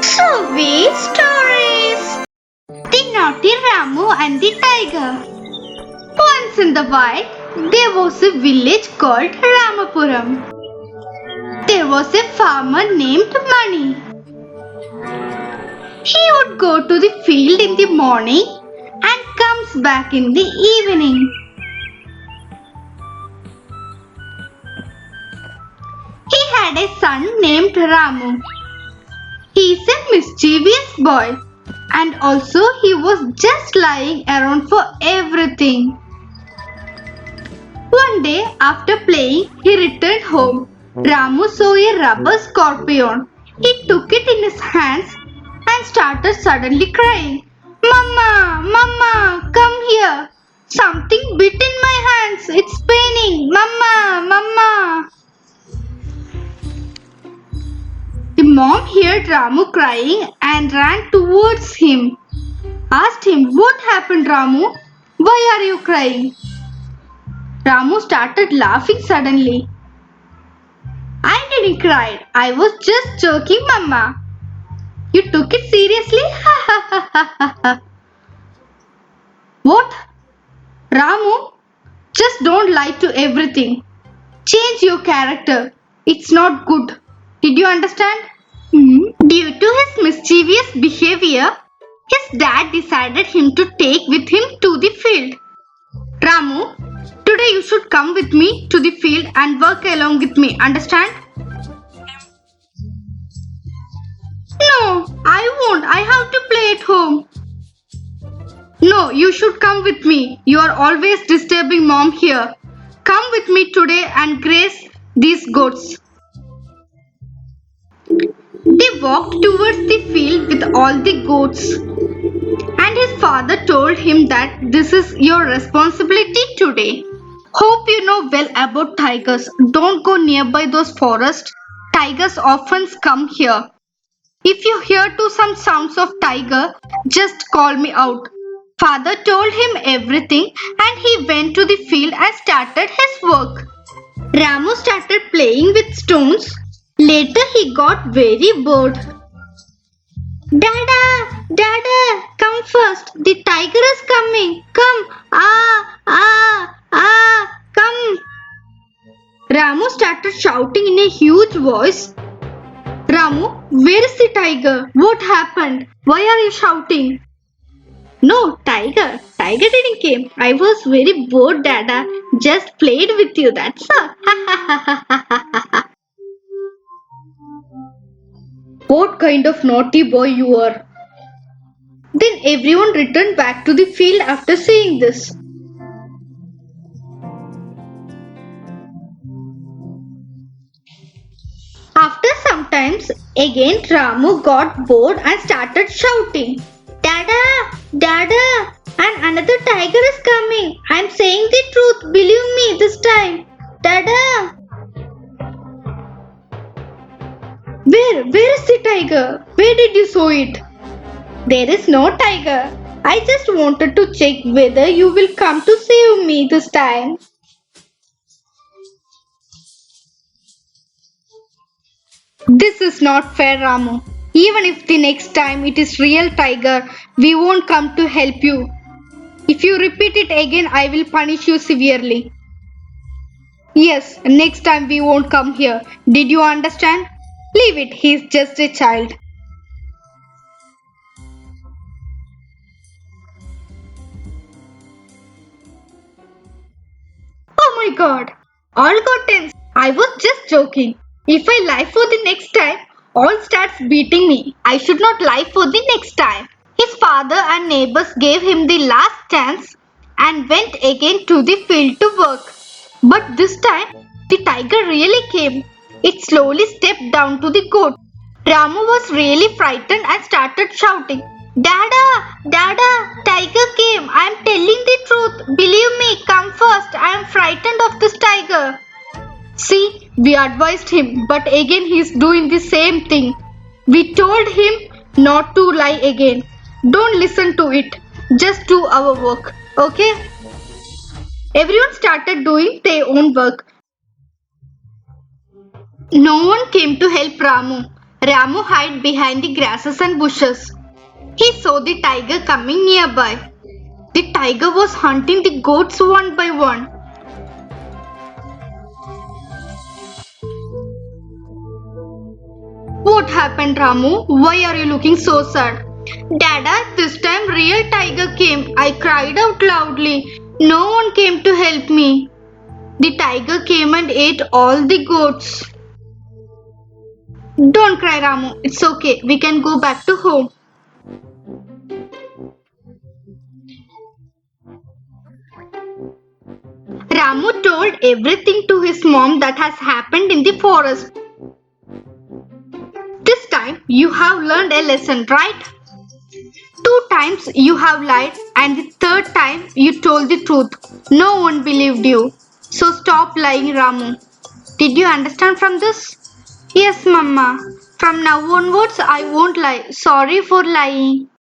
Sweet stories. The naughty Ramu and the tiger. Once in the wild, there was a village called Ramapuram. There was a farmer named Mani. He would go to the field in the morning and comes back in the evening. He had a son named Ramu. He is a mischievous boy and also he was just lying around for everything. One day after playing, he returned home. Ramu saw a rubber scorpion. He took it in his hands and started suddenly crying. Mama, Mama, come here. Something bit in my hands. It's paining. Mama, Mama. The mom heard Ramu crying and ran towards him. Asked him, what happened, Ramu? Why are you crying? Ramu started laughing suddenly. I didn't cry. I was just joking, Mama. You took it seriously? Ha ha ha ha ha. What? Ramu, just don't lie to everything. Change your character. It's not good. Did you understand? Due to his mischievous behavior, his dad decided him to take with him to the field. Ramu, today you should come with me to the field and work along with me. Understand? No, I won't. I have to play at home. No, you should come with me. You are always disturbing mom here. Come with me today and graze these goats. They walked towards the field with all the goats. And his father told him that this is your responsibility today. Hope you know well about tigers. Don't go nearby those forests. Tigers often come here. If you hear some sounds of tiger, just call me out. Father told him everything and he went to the field and started his work. Ramu started playing with stones. Later he got very bored. Dada, Dada, come first. The tiger is coming. Come. Come. Ramu started shouting in a huge voice. Ramu, where is the tiger? What happened? Why are you shouting? No, tiger. Tiger didn't came. I was very bored, Dada. Just played with you, that's all. What kind of naughty boy you are? Then everyone returned back to the field after seeing this. After some times, again Ramu got bored and started shouting. Dada! Dada! And another tiger is coming. I am saying the truth. Believe me this time. Dada! Where is the tiger? Where did you saw it? There is no tiger. I just wanted to check whether you will come to save me this time. This is not fair, Ramu. Even if the next time it is real tiger, we won't come to help you. If you repeat it again, I will punish you severely. Yes, next time we won't come here. Did you understand? Leave it, he is just a child. Oh my god, all got tense. I was just joking. If I lie for the next time, all starts beating me. I should not lie for the next time. His father and neighbors gave him the last chance and went again to the field to work. But this time, the tiger really came. It slowly stepped down to the goat. Ramu was really frightened and started shouting, Dada! Dada! Tiger came! I am telling the truth! Believe me, come first! I am frightened of this tiger! See, we advised him, but again he is doing the same thing. We told him not to lie again. Don't listen to it. Just do our work. Okay? Everyone started doing their own work. No one came to help Ramu. Ramu hid behind the grasses and bushes. He saw the tiger coming nearby. The tiger was hunting the goats one by one. What happened, Ramu? Why are you looking so sad? Dada, this time real tiger came. I cried out loudly. No one came to help me. The tiger came and ate all the goats. Don't cry, Ramu. It's okay. We can go back to home. Ramu told everything to his mom that has happened in the forest. This time you have learned a lesson, right? Two times you have lied, and the third time you told the truth. No one believed you. So stop lying, Ramu. Did you understand from this? Yes, Mama. From now onwards, I won't lie. Sorry for lying.